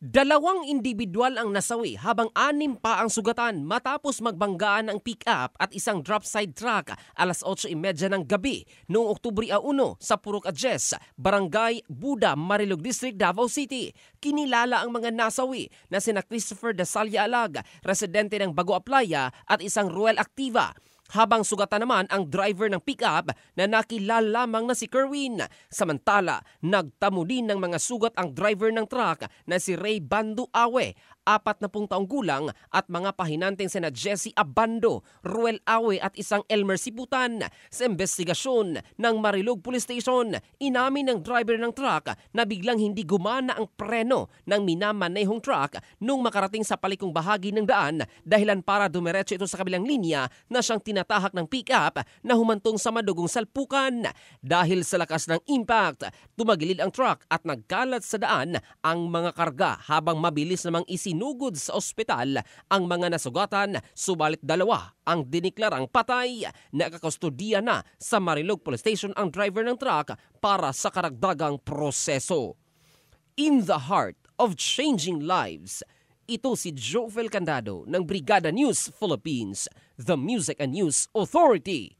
Dalawang individual ang nasawi habang 6 pa ang sugatan matapos magbanggaan ang pick-up at isang drop side truck alas 8:30 ng gabi noong Oktubre 1 sa Purok Adjes, Barangay Buda, Marilog District, Davao City. Kinilala ang mga nasawi na sina Christopher Dasalya Alag, residente ng Bago Aplaya, at isang Ruel Activa. Habang sugatan naman ang driver ng pick-up na nakilala lamang na si Kerwin. Samantala, nagtamo din ng mga sugat ang driver ng truck na si Ray Bando Awe, 40 taong gulang, at mga pahinanteng sina Jesse Abando, Ruel Awe at isang Elmer Siputan. Sa investigasyon ng Marilog Police Station, inamin ng driver ng truck na biglang hindi gumana ang preno ng minamanehong truck nung makarating sa palikong bahagi ng daan, dahilan para dumiretso ito sa kabilang linya na siyang tinatahak ng pick-up na humantong sa madugong salpukan. Dahil sa lakas ng impact, tumagilid ang truck at nagkalat sa daan ang mga karga habang mabilis namang isinugod sa ospital ang mga nasugatan, subalit 2 ang diniklarang patay. Nakakustodiya na sa Marilog Police Station ang driver ng truck para sa karagdagang proseso. In the heart of changing lives, ito si Jovel Candado ng Brigada News Philippines, the Music and News Authority.